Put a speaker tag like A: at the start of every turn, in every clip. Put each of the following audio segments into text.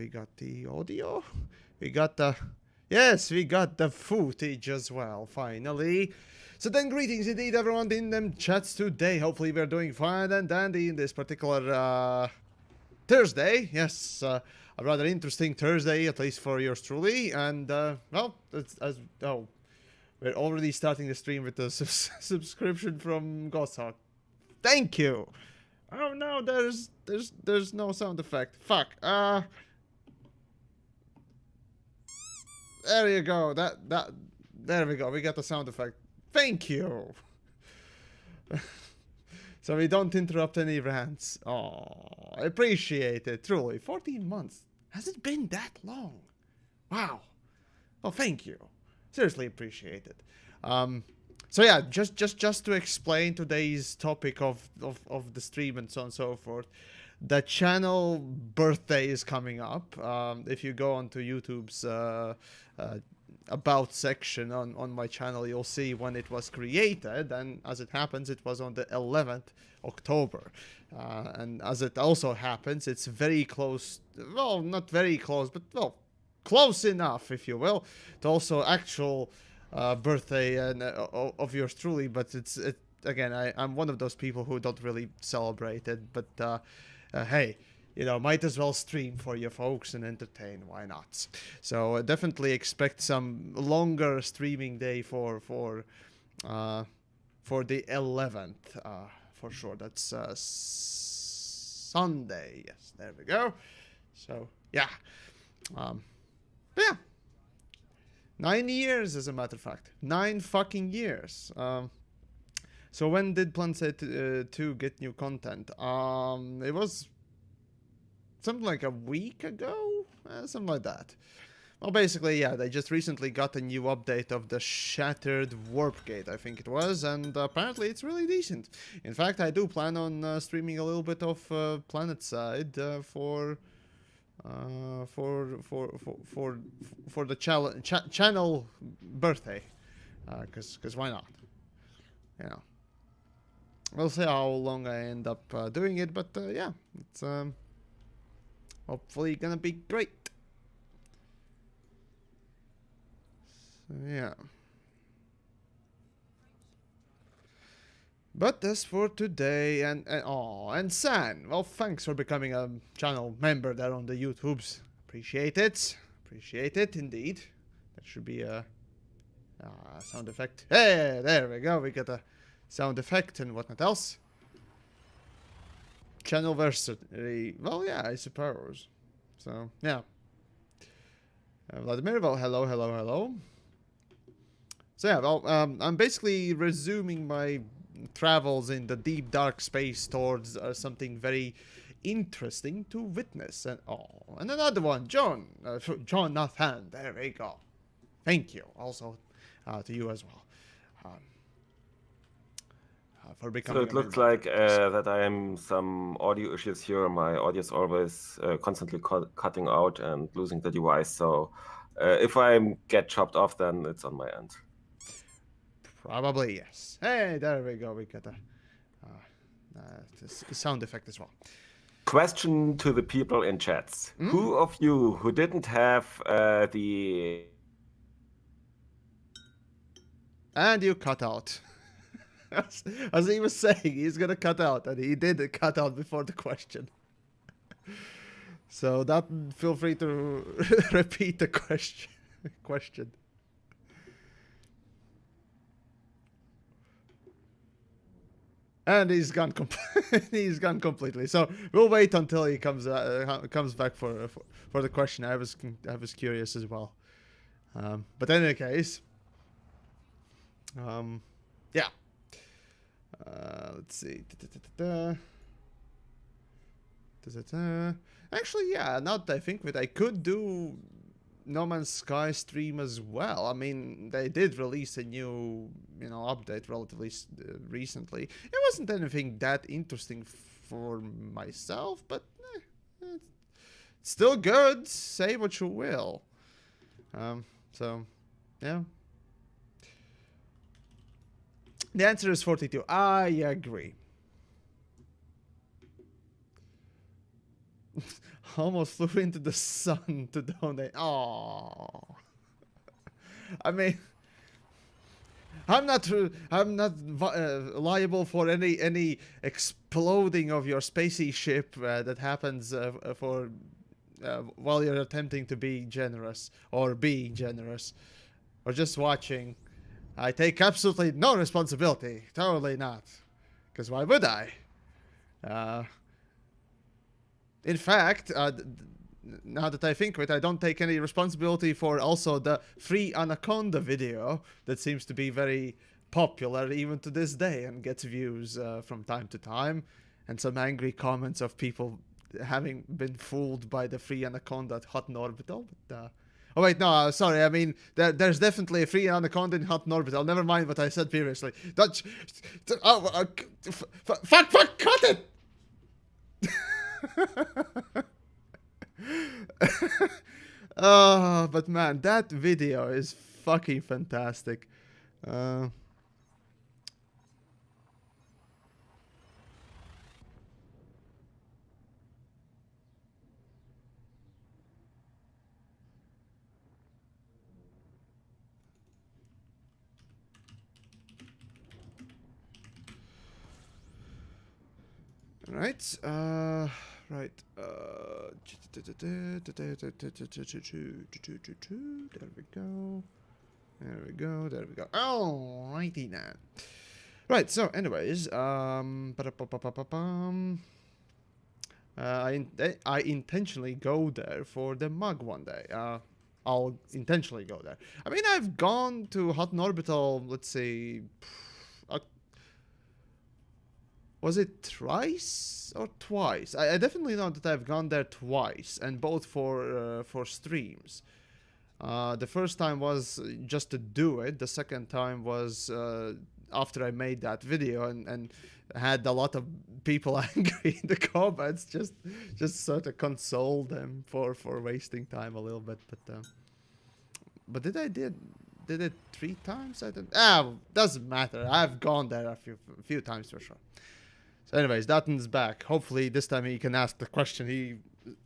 A: We got the audio. We got the... Yes, we got the footage as well, finally. So then, greetings indeed, everyone in them chats today. Hopefully we're doing fine and dandy in this particular Thursday. Yes, a rather interesting Thursday, at least for yours truly. And, well, we're already starting the stream with the subscription from Ghosthawk. Thank you! Oh no, there's no sound effect. Fuck. There you go. There we go. We got the sound effect. Thank you. So we don't interrupt any rants. Oh, I appreciate it. Truly. 14 months. Has it been that long? Wow. Oh, thank you. Seriously appreciate it. So yeah, just to explain today's topic of the stream and so on and so forth. The channel birthday is coming up. If you go onto YouTube's about section on my channel, you'll see when it was created, and as it happens, it was on the 11th October. And as it also happens, it's very close, well, not very close, but well, close enough, if you will, to also actual birthday and of yours truly. But again, I'm one of those people who don't really celebrate it, but hey, you know, might as well stream for you folks and entertain. Why not? So definitely expect some longer streaming day for the 11th, for sure. That's Sunday. Yes, there we go. So yeah, but yeah, 9 years, as a matter of fact, 9 fucking years. So when did Planet 2 get new content? It was something like a week ago, something like that. Well, basically, yeah, they just recently got a new update of the Shattered Warp Gate, I think it was, and apparently it's really decent. In fact, I do plan on streaming a little bit of Planet side for the channel birthday, because why not? You know, we'll see how long I end up doing it, but yeah, it's hopefully gonna be great. So yeah. But that's for today, and San, well, thanks for becoming a channel member there on the YouTubes. Appreciate it indeed. That should be a sound effect. Hey, there we go. We got a sound effect and whatnot else. Channelversary. Well, yeah, I suppose. So yeah. Vladimir, well, hello. So yeah, well, I'm basically resuming my travels in the deep dark space towards something very interesting to witness. And and another one, Jonathan. There we go. Thank you. Also, to you as well, for becoming.
B: So it looks like that I am some audio issues here. My audio is always constantly cutting out and losing the device. So if I get chopped off, then it's on my end.
A: Probably yes. Hey, there we go. We got a sound effect as well.
B: Question to the people in chats. Who of you who didn't have the...
A: And you cut out. As he was saying, he's gonna cut out, and he did cut out before the question. So that, feel free to repeat the question. And he's gone. He's gone completely. So we'll wait until he comes back for the question. I was curious as well. But in any case, yeah. Let's see. Actually, yeah. Now that I think of it, I could do No Man's Sky stream as well. I mean, they did release a new, update relatively recently. It wasn't anything that interesting for myself, but it's still good. Say what you will. So, yeah. The answer is 42. I agree. Almost flew into the sun to donate. Oh, I mean, I'm not liable for any exploding of your spacey ship that happens while you're attempting to be generous or being generous or just watching. I take absolutely no responsibility. Totally not. Because why would I? In fact, now that I think of it, I don't take any responsibility for also the free Anaconda video that seems to be very popular even to this day and gets views from time to time, and some angry comments of people having been fooled by the free Anaconda at Hot Orbital. But, oh wait, no, sorry. I mean, there's definitely a free Anaconda in Hot Orbital. Never mind what I said previously. Fuck, cut it! But man, that video is fucking fantastic. Right, right. There we go. Alrighty now. Right. So, anyways, I intentionally go there for the mug one day. I'll intentionally go there. I mean, I've gone to Hot Orbital. Let's see. Was it thrice or twice? I definitely know that I've gone there twice, and both for streams. The first time was just to do it. The second time was after I made that video and had a lot of people angry in the comments. Just sort of console them for wasting time a little bit. But did did it 3 times. I don't. Doesn't matter. I've gone there a few times for sure. So, anyways, Dutton's back. Hopefully, this time he can ask the question he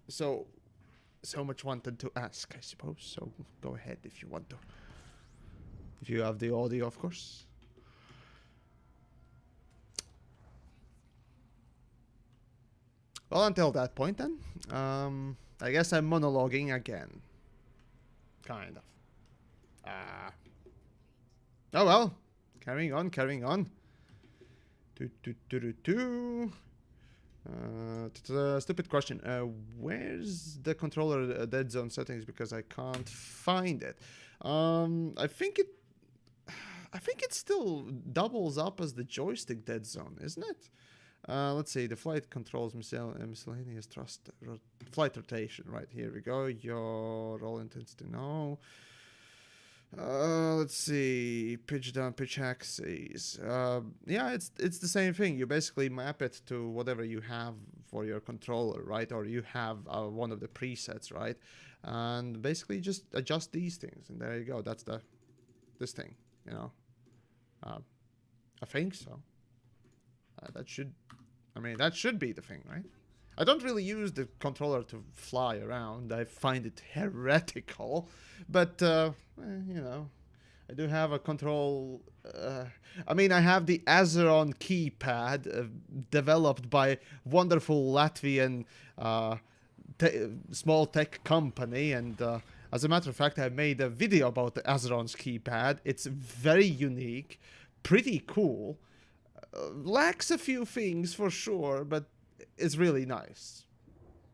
A: so much wanted to ask, I suppose. So, go ahead if you want to. If you have the audio, of course. Well, until that point, then, I guess I'm monologuing again. Kind of. Oh well. Carrying on, carrying on. Stupid question. Where's the controller dead zone settings? Because I can't find it. I think it still doubles up as the joystick dead zone, isn't it? Let's see. The flight controls miscellaneous flight rotation. Right, here we go. Your all intents to know. Let's see. Pitch down, pitch axis. Yeah, it's the same thing. You basically map it to whatever you have for your controller, right? Or you have one of the presets, right? And basically just adjust these things, and there you go. That's this thing, you know. I think so. That should be the thing, right? I don't really use the controller to fly around. I find it heretical. But, you know, I do have a control... I have the Azeron keypad developed by wonderful Latvian small tech company. And as a matter of fact, I made a video about the Azeron's keypad. It's very unique, pretty cool. Lacks a few things for sure, but it's really nice.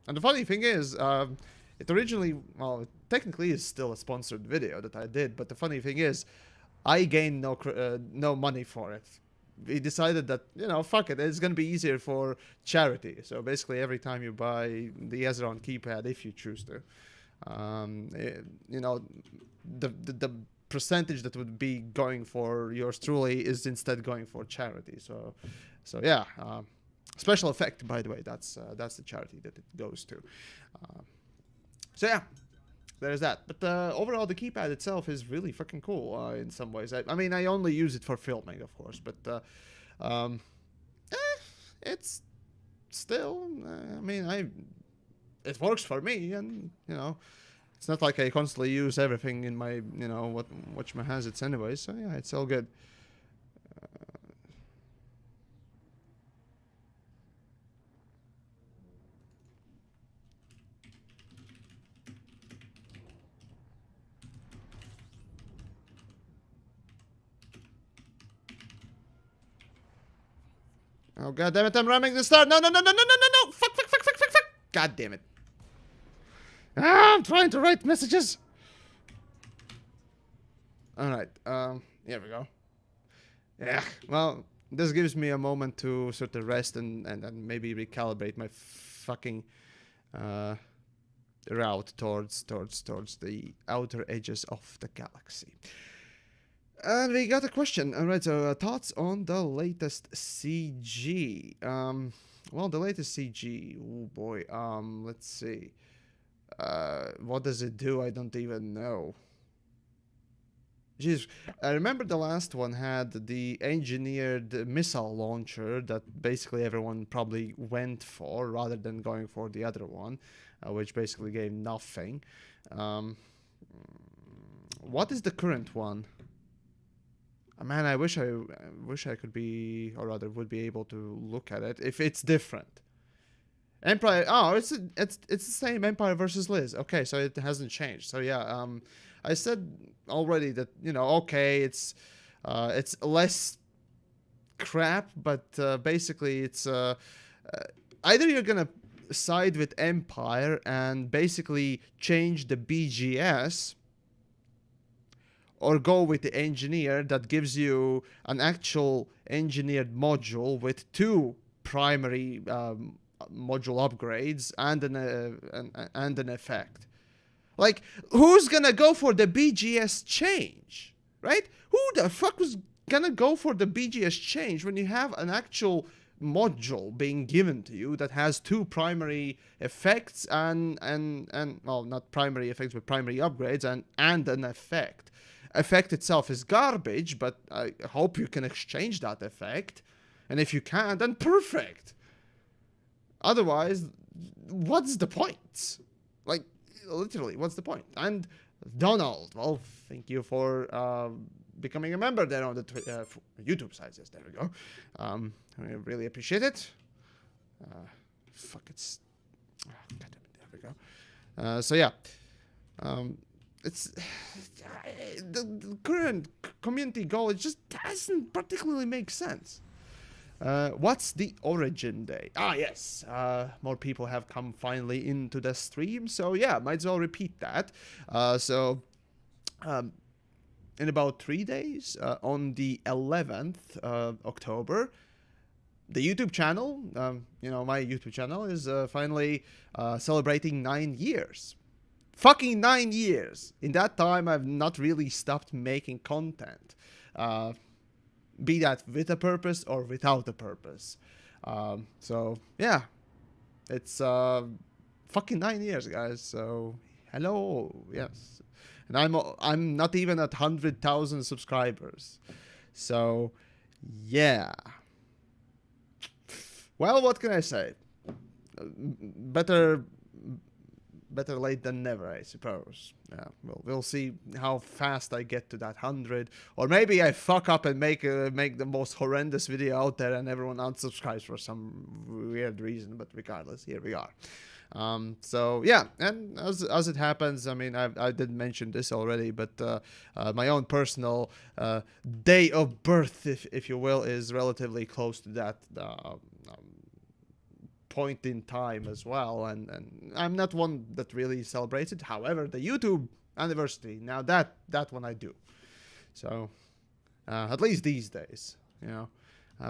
A: And the funny thing is, it originally, well, it technically is still a sponsored video that I did, but the funny thing is, I gained no money for it. We decided that, you know, fuck it, it's gonna be easier for charity. So basically, every time you buy the Azeron keypad, if you choose to, you know, the percentage that would be going for yours truly is instead going for charity. So yeah, special effect, by the way, that's the charity that it goes to. So yeah, there's that. But overall, the keypad itself is really fucking cool in some ways. I only use it for filming, of course, but it's still, it works for me, and you know. It's not like I constantly use everything in my, you know, watch my hazards anyway, so yeah, it's all good. Oh, god damn it, I'm ramming the start. No. Fuck. God damn it. I'm trying to write messages. Alright, here we go. Yeah, well, this gives me a moment to sort of rest and maybe recalibrate my fucking route towards the outer edges of the galaxy. And we got a question. Alright, so thoughts on the latest CG. Well, the latest CG, oh boy, let's see. What does it do? I don't even know. Jeez, I remember the last one had the engineered missile launcher that basically everyone probably went for rather than going for the other one, which basically gave nothing. What is the current one? Man, I wish I could be, or rather would be able to look at it if it's different. Empire. Oh, it's the same Empire versus Liz. Okay, so it hasn't changed. So yeah, I said already that, you know, okay, it's less crap, but basically it's either you're gonna side with Empire and basically change the BGS, or go with the engineer that gives you an actual engineered module with two primary module upgrades and an effect. Like, who's gonna go for the BGS change, right? Who the fuck was gonna go for the BGS change when you have an actual module being given to you that has two primary effects and well, not primary effects, but primary upgrades and an effect? effect itself is garbage, but I hope you can exchange that effect. And if you can, then perfect. Otherwise, what's the point? Like, literally, what's the point? And Donald, well, thank you for becoming a member there on the YouTube side. Yes, there we go. I really appreciate it. Fuck, it's... Oh, God damn it, there we go. So yeah, it's... the current community goal, it just doesn't particularly make sense. What's the origin day? Ah, yes. More people have come finally into the stream, so yeah, might as well repeat that. In about 3 days, on the 11th October, the YouTube channel, my YouTube channel is finally celebrating 9 years. Fucking 9 years! In that time, I've not really stopped making content. Be that with a purpose or without a purpose. So yeah, it's fucking 9 years, guys. So hello, yes, and I'm not even at 100,000 subscribers. So yeah. Well, what can I say? Better late than never, I suppose. Yeah, we'll see how fast I get to that 100, or maybe I fuck up and make the most horrendous video out there, and everyone unsubscribes for some weird reason. But regardless, here we are. So yeah, and as it happens, I mean, I did mention this already, but my own personal day of birth, if you will, is relatively close to that point in time as well, and I'm not one that really celebrates it. However, the YouTube anniversary, now that one I do. So at least these days,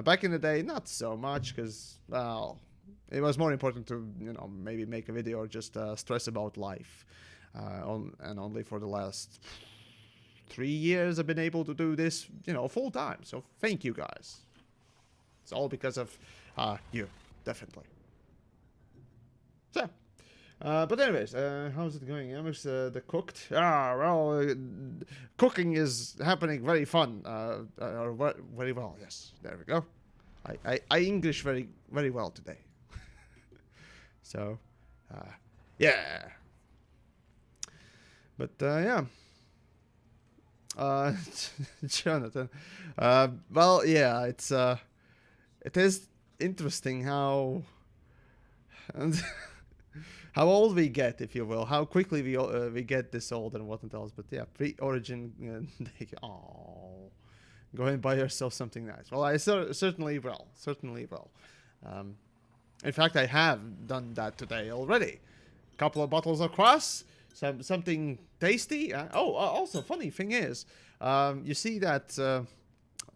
A: back in the day, not so much, because, well, it was more important to maybe make a video or just stress about life, and only for the last 3 years I've been able to do this full time. So thank you guys. It's all because of you, definitely. So, but anyways, how's it going? Yamiks, the cooked? Well, cooking is happening very fun, very well. Yes, there we go. I English very, very well today. So, yeah. But yeah. Jonathan. Well, yeah, it is interesting how how old we get, if you will, how quickly we get this old and whatnot else. But yeah, pre-origin, go and buy yourself something nice. Well, I certainly will. In fact, I have done that today already. A couple of bottles of kvass, something tasty. Also, funny thing is, you see that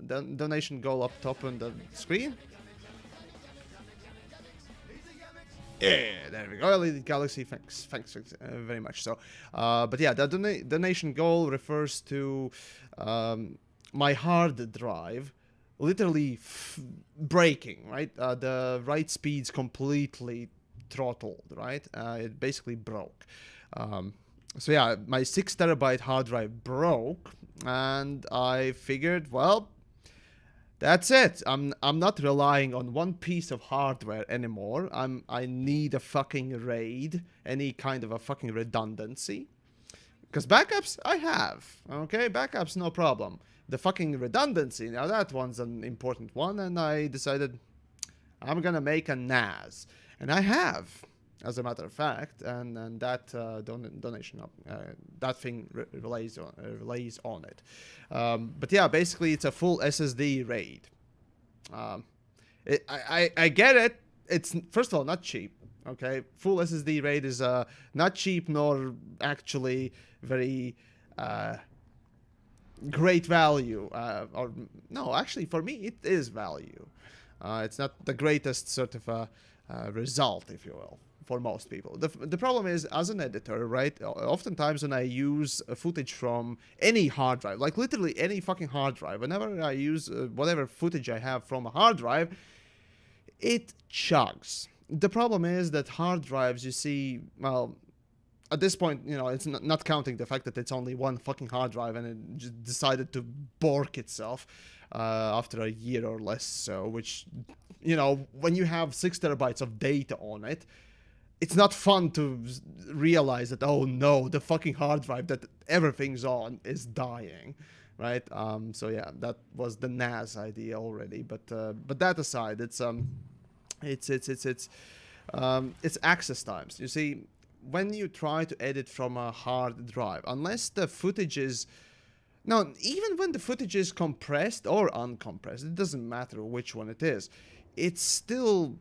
A: donation goal up top on the screen? Yeah, there we go. LED Galaxy, thanks very much. So, but yeah, the donation goal refers to my hard drive literally breaking, right? The write speed's completely throttled, right? It basically broke. So yeah, my 6 terabyte hard drive broke, and I figured, well, that's it. I'm not relying on one piece of hardware anymore. I need a fucking RAID, any kind of a fucking redundancy. Because backups, I have. Okay, backups, no problem. The fucking redundancy, now that one's an important one, and I decided I'm gonna make a NAS. And I have, as a matter of fact, and that donation, that thing relays on it. But yeah, basically it's a full SSD RAID. I get it. It's, first of all, not cheap. Okay, full SSD RAID is not cheap nor actually very great value. Or no, actually for me it is value. It's not the greatest sort of result, if you will, for most people. The problem is, as an editor, right, oftentimes when I use footage from any hard drive, like literally any fucking hard drive, whenever I use whatever footage I have from a hard drive, it chugs. The problem is that hard drives, you see, well, at this point, you know, it's not counting the fact that it's only one fucking hard drive and it just decided to bork itself after a year or less. So, which, you know, when you have 6 terabytes of data on it, it's not fun to realize that, oh no, the fucking hard drive that everything's on is dying, right? So yeah, that was the NAS idea already. But that aside, it's access times. You see, when you try to edit from a hard drive, unless the footage is... No, even when the footage is compressed or uncompressed, it doesn't matter which one it is, it's still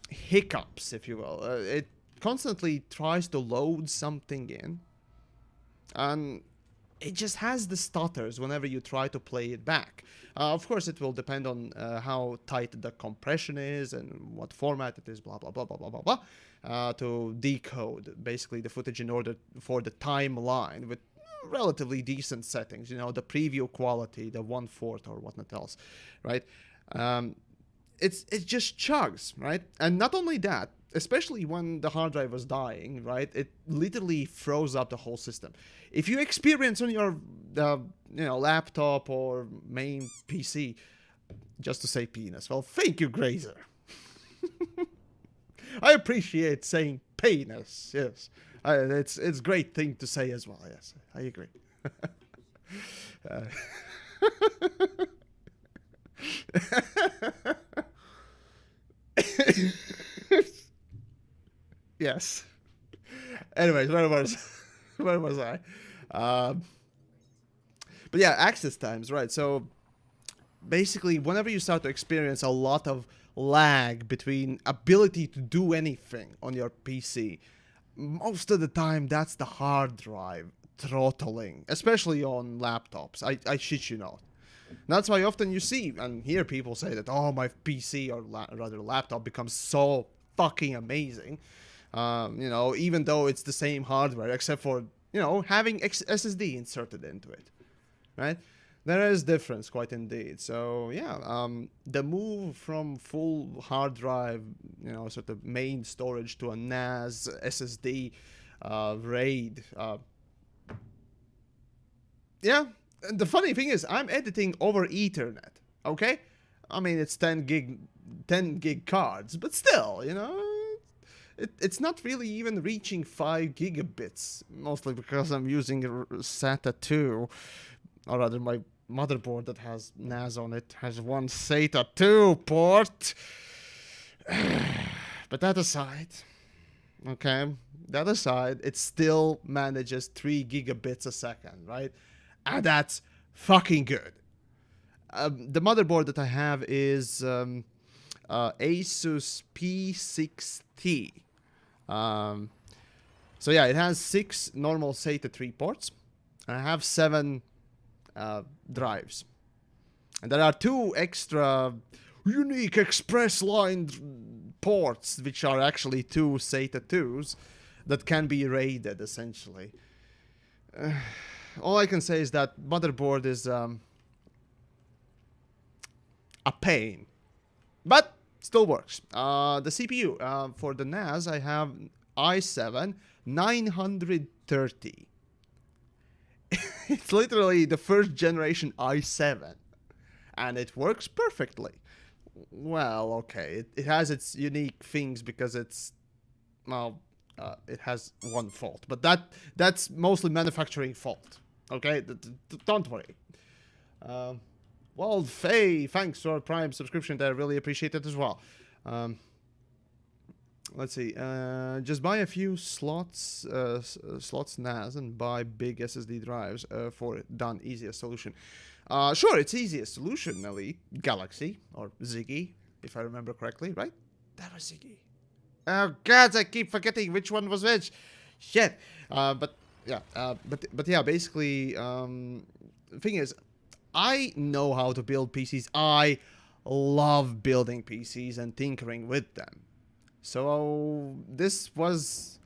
A: hiccups, if you will. It constantly tries to load something in, and it just has the stutters whenever you try to play it back. Of course, it will depend on how tight the compression is and what format it is, blah, blah, blah, blah, blah, blah, blah, to decode basically the footage in order for the timeline with relatively decent settings, you know, the preview quality, the 1/4 or whatnot else, right? It just chugs, right? And not only that, especially when the hard drive was dying, right? It literally froze up the whole system. If you experience on your, laptop or main PC, just to say penis, well, thank you, Grazer. I appreciate saying penis. Yes, it's a great thing to say as well. Yes, I agree. Yes. Anyways, where was I? But yeah, access times, right? So basically, whenever you start to experience a lot of lag between ability to do anything on your PC, most of the time that's the hard drive throttling, especially on laptops. I shit you not. That's why often you see and hear people say that, oh, my PC or rather laptop becomes so fucking amazing. Even though it's the same hardware, except for, having SSD inserted into it, right? There is difference, quite indeed. So, yeah, the move from full hard drive, sort of main storage to a NAS, SSD, RAID. Yeah, and the funny thing is, I'm editing over Ethernet, okay? I mean, it's 10 gig cards, but still, it's not really even reaching 5 gigabits, mostly because I'm using SATA 2, or rather my motherboard that has NAS on it has one SATA 2 port. But that aside, it still manages 3 gigabits a second, right? And that's fucking good. The motherboard that I have is Asus P6T. So yeah, it has 6 normal SATA 3 ports. I have 7 drives. And there are 2 extra unique express line ports, which are actually 2 SATA 2s that can be RAIDed, essentially. All I can say is that motherboard is a pain, but still works. The CPU for the NAS, I have i7 930. It's literally the first generation i7, and it works perfectly. Well, okay, it has its unique things because it has one fault, but that's mostly manufacturing fault. Okay, don't worry. Well, Faye, thanks for Prime subscription there. Really appreciate it as well. Let's see. Just buy a few slots NAS and buy big SSD drives for it. Done. Easiest solution. Sure, it's easiest solution, Nelly. Galaxy or Ziggy, if I remember correctly, right? That was Ziggy. Oh God, I keep forgetting which one was which. Shit. But yeah, basically, the thing is, I know how to build PCs. I love building PCs and tinkering with them. So this was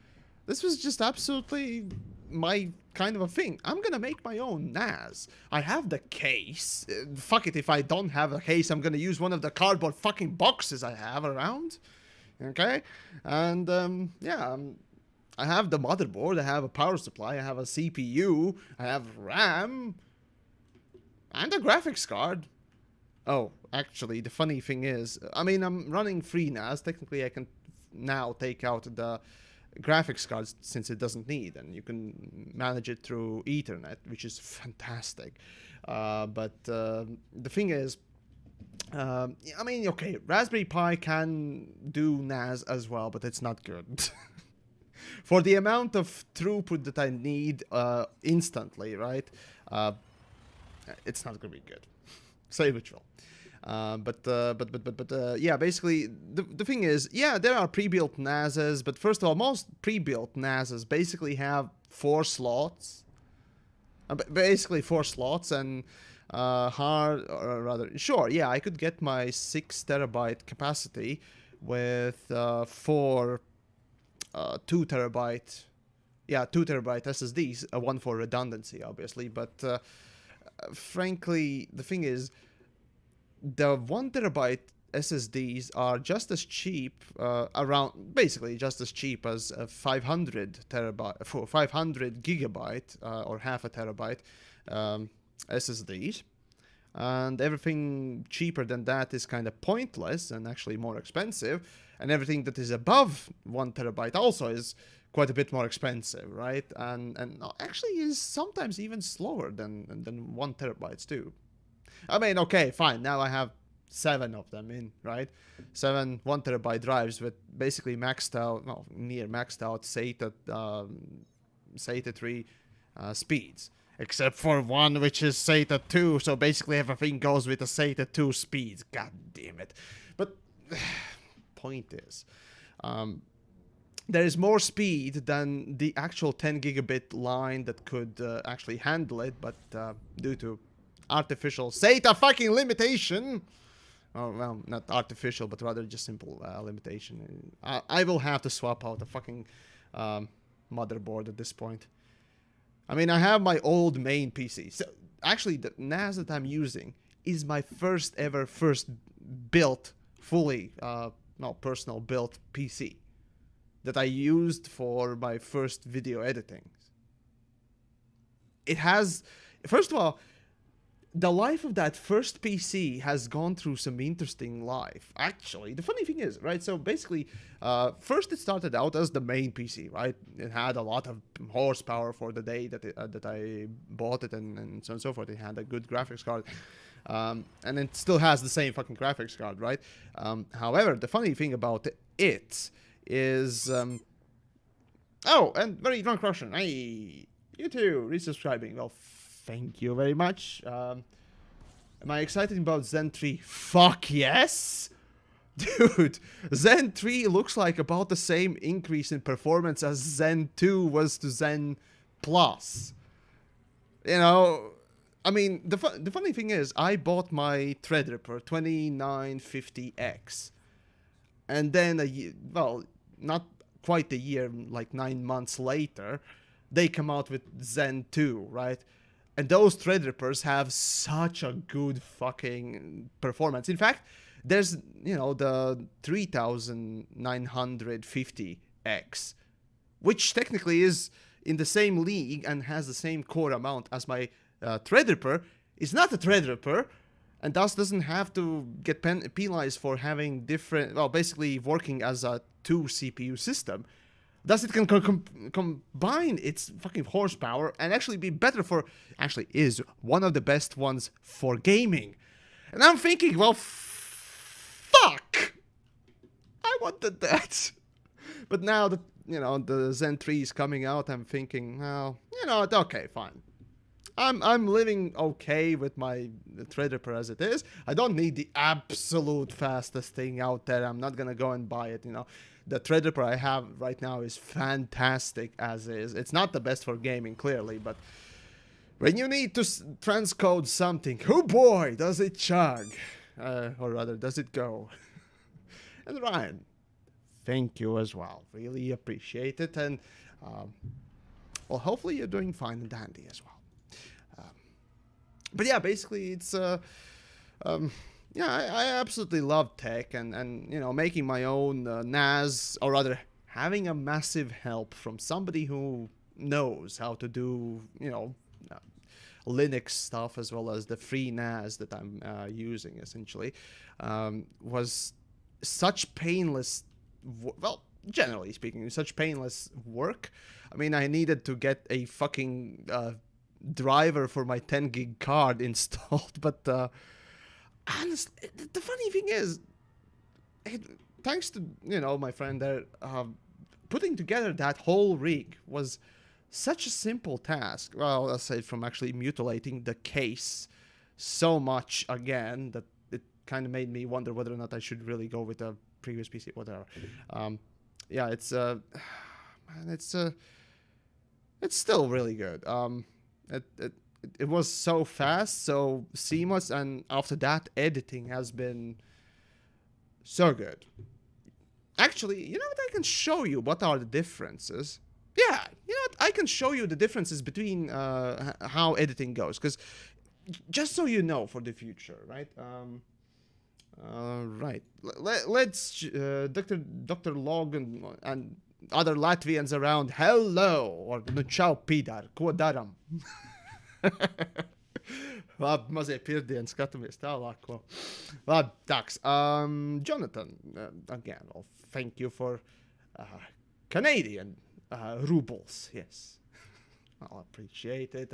A: just absolutely my kind of a thing. I'm gonna make my own NAS. I have the case. Fuck it, if I don't have a case, I'm gonna use one of the cardboard fucking boxes I have around. Okay? And, I have the motherboard, I have a power supply, I have a CPU, I have RAM, and a graphics card. Oh, actually, the funny thing is, I mean, I'm running FreeNAS. Technically, I can now take out the graphics cards since it doesn't need, and you can manage it through Ethernet, which is fantastic. But the thing is, I mean, okay, Raspberry Pi can do NAS as well, but it's not good. For the amount of throughput that I need instantly, right? It's not gonna be good. Say which will. Yeah, basically, the thing is, yeah, there are pre-built NASs, but first of all, most pre-built NASs basically have 4 slots. Basically 4 slots, and or rather, sure, yeah, I could get my 6 terabyte capacity with 4 2 terabyte, yeah, 2 terabyte SSDs, one for redundancy, obviously, but frankly, the thing is, the 1 terabyte SSDs are just as cheap, basically just as cheap as a 500 gigabyte or half a terabyte SSDs, and everything cheaper than that is kind of pointless and actually more expensive, and everything that is above 1 terabyte also is quite a bit more expensive, right? And actually is sometimes even slower than 1 terabytes too. I mean, okay, fine. Now I have 7 of them in, right? 7 1 terabyte drives with basically maxed out, well, near maxed out SATA 3 speeds. Except for one which is SATA 2, so basically everything goes with the SATA 2 speeds. God damn it. But, point is, there is more speed than the actual 10 gigabit line that could actually handle it, but due to artificial SATA fucking limitation, oh, well, not artificial, but rather just simple limitation, I will have to swap out the fucking motherboard at this point. I mean, I have my old main PC. So, actually, the NAS that I'm using is my first built, fully, personal built PC that I used for my first video editing. It has, first of all, the life of that first PC has gone through some interesting life. Actually, the funny thing is, right, so basically, first it started out as the main PC, right? It had a lot of horsepower for the day that I bought it, and so on and so forth. It had a good graphics card, and it still has the same fucking graphics card, right? However, the funny thing about it is, oh, and very drunk Russian. Hey, you too, resubscribing. Well, thank you very much. Am I excited about Zen 3? Fuck yes! Dude, Zen 3 looks like about the same increase in performance as Zen 2 was to Zen Plus. You know, I mean, the funny thing is, I bought my Threadripper 2950X. And then, well, not quite a year, like 9 months later, they come out with Zen 2, right? And those Threadrippers have such a good fucking performance. In fact, there's, you know, the 3950X, which technically is in the same league and has the same core amount as my Threadripper, is not a Threadripper, and thus doesn't have to get penalized for having different, well, basically working as a 2 CPU system. Thus it can combine its fucking horsepower and actually be better for, actually is one of the best ones for gaming. And I'm thinking, well, fuck! I wanted that. But now that, you know, the Zen 3 is coming out, I'm thinking, well, you know, okay, fine. I'm living okay with my Threadripper as it is. I don't need the absolute fastest thing out there. I'm not gonna go and buy it, you know. The Threadripper I have right now is fantastic as is. It's not the best for gaming, clearly, but when you need to transcode something, oh boy, does it chug. Or rather, does it go. And Ryan, thank you as well. Really appreciate it. And, well, hopefully you're doing fine and dandy as well. But yeah, basically it's, yeah, I absolutely love tech and, you know, making my own NAS, or rather having a massive help from somebody who knows how to do, Linux stuff as well as the free NAS that I'm using essentially, was such painless, generally speaking, such painless work. I mean, I needed to get a fucking driver for my 10 gig card installed, but honestly, the funny thing is, thanks to my friend there, putting together that whole rig was such a simple task. Well, aside from actually mutilating the case so much again that it kind of made me wonder whether or not I should really go with a previous PC, whatever. Yeah, it's man, it's still really good. It was so fast, so seamless, and after that, editing has been so good. Actually, you know what? I can show you what are the differences. Yeah, you know what? I can show you the differences between how editing goes, because just so you know for the future, right? Right. Let's Dr. Logan and other Latvians around. Hello, or nu čau, pīdār, ko daram? Labi, mazie pirdieni, skatāmies tālāk. Labi, tāks. Jonathan, again, well, thank you for Canadian rubles. Yes. I'll appreciate it.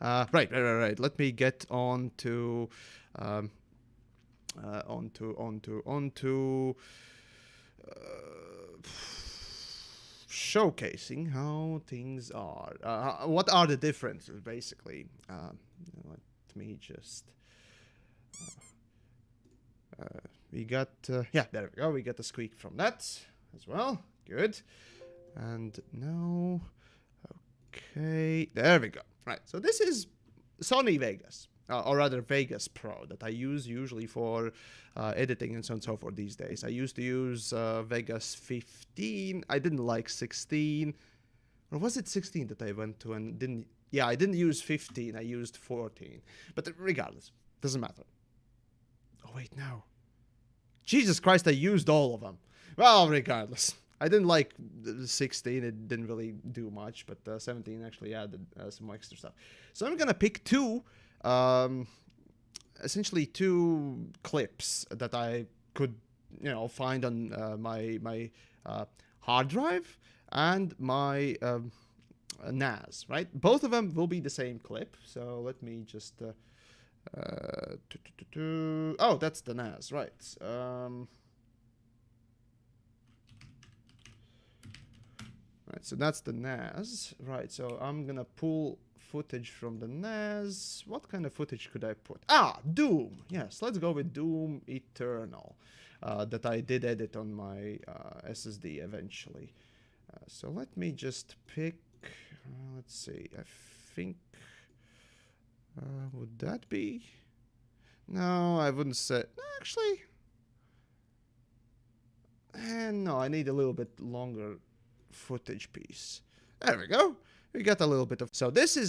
A: Right. Let me get on to showcasing how things are. What are the differences, basically? Let me just... we got... yeah, there we go. We got the squeak from that as well. Good. And now... Okay, there we go. Right, so this is Sony Vegas. Or rather Vegas Pro that I use usually for editing and so on and so forth these days. I used to use Vegas 15. I didn't like 16. Or was it 16 that I went to and didn't... Yeah, I didn't use 15. I used 14. But regardless, doesn't matter. Oh, wait, no. Jesus Christ, I used all of them. Well, regardless. I didn't like 16. It didn't really do much. But 17 actually added some extra stuff. So I'm going to pick two... essentially two clips that I could, find on my hard drive and my NAS, right? Both of them will be the same clip. So let me just... oh, that's the NAS, right. Right, so that's the NAS. Right, so I'm gonna pull footage from the NAS. What kind of footage could I put? Doom. Yes, let's go with Doom Eternal that I did edit on my SSD eventually. So let me just pick, let's see, I think, would that be? No, I wouldn't say, actually, no, I need a little bit longer footage piece. There we go. We got a little bit of, so this is